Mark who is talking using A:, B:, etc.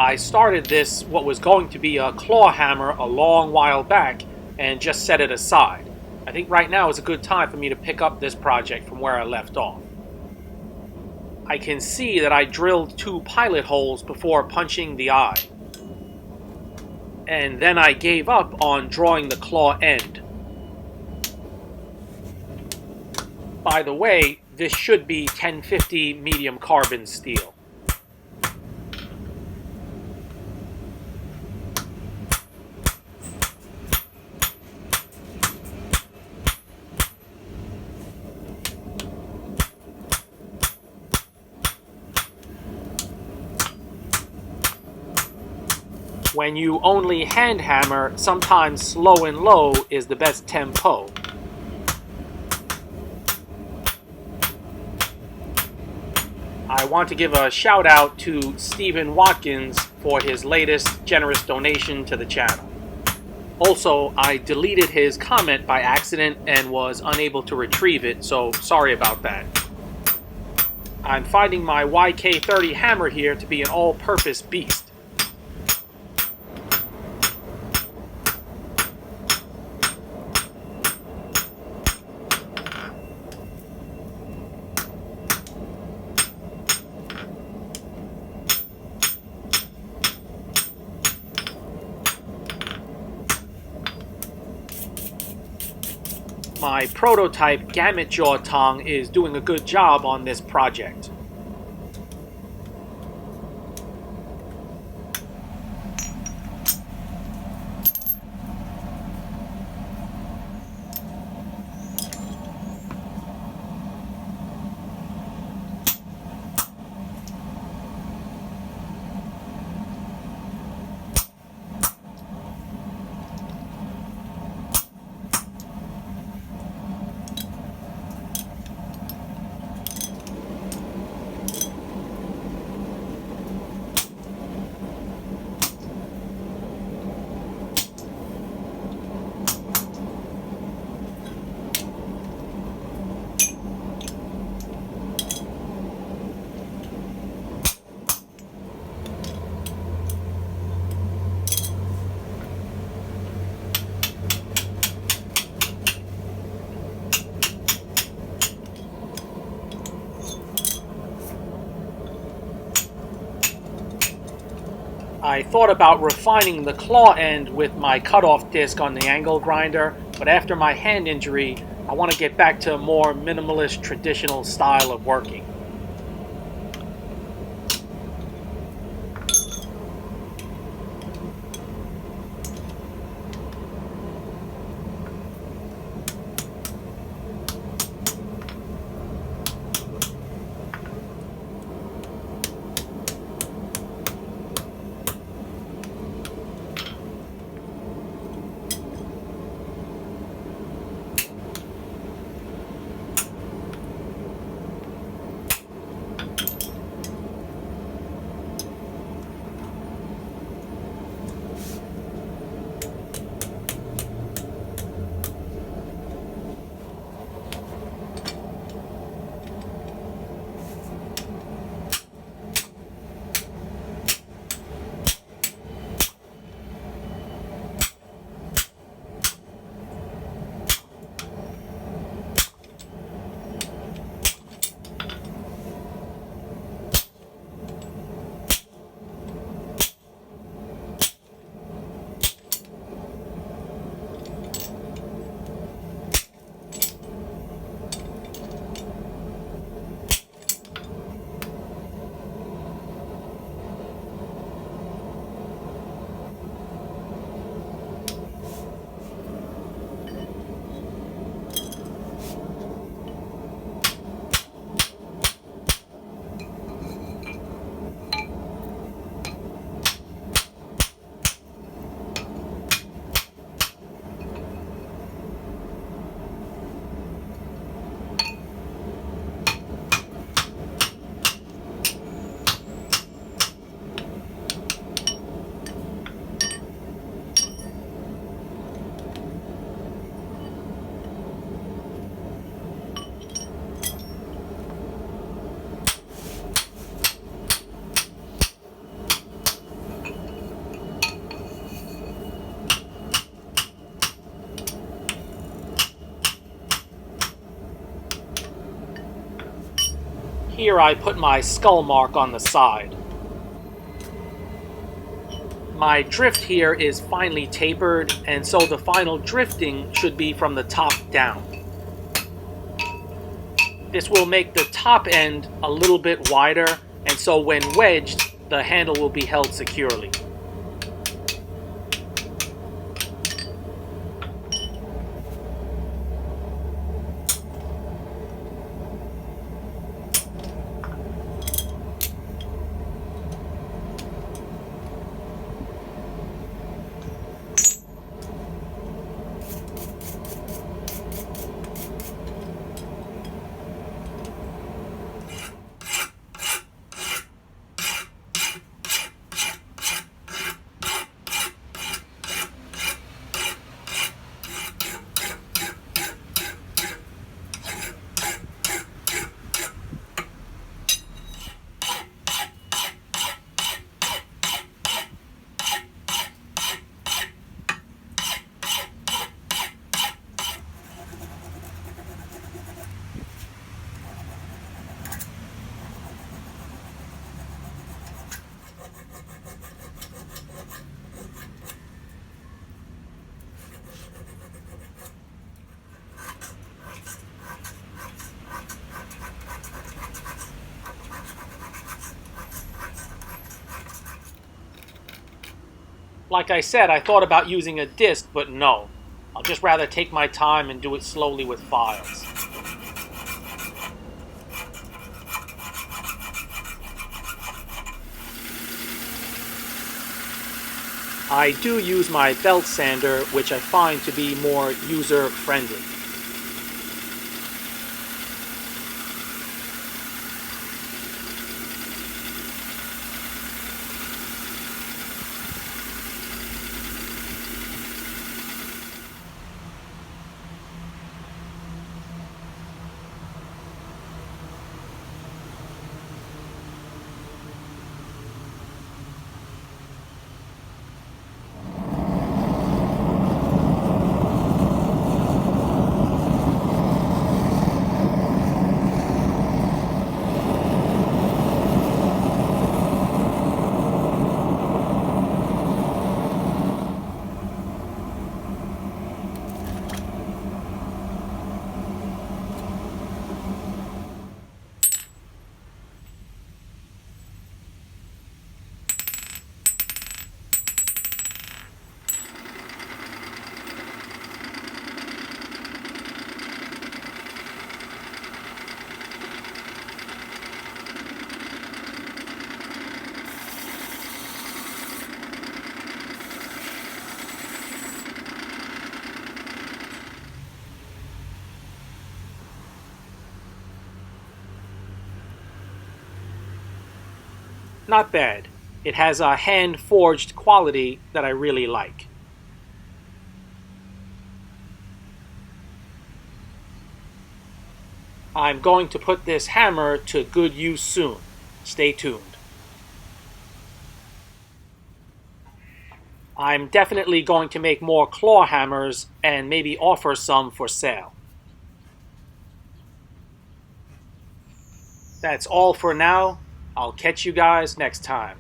A: I started this, what was going to be a claw hammer, a long while back and just set it aside. I think right now is a good time for me to pick up this project from where I left off. I can see that I drilled 2 pilot holes before punching the eye. And then I gave up on drawing the claw end. By the way, this should be 1050 medium carbon steel. When you only hand hammer, sometimes slow and low is the best tempo. I want to give a shout out to Stephen Watkins for his latest generous donation to the channel. Also, I deleted his comment by accident and was unable to retrieve it, so sorry about that. I'm finding my YK30 hammer here to be an all-purpose beast. My prototype gamut jaw tong is doing a good job on this project. I thought about refining the claw end with my cutoff disc on the angle grinder, but after my hand injury, I want to get back to a more minimalist traditional style of working. Here I put my skull mark on the side. My drift here is finely tapered, and so the final drifting should be from the top down. This will make the top end a little bit wider, and so when wedged, the handle will be held securely. Like I said, I thought about using a disc, but no. I'll just rather take my time and do it slowly with files. I do use my belt sander, which I find to be more user-friendly. Not bad. It has a hand-forged quality that I really like. I'm going to put this hammer to good use soon. Stay tuned. I'm definitely going to make more claw hammers and maybe offer some for sale. That's all for now. I'll catch you guys next time.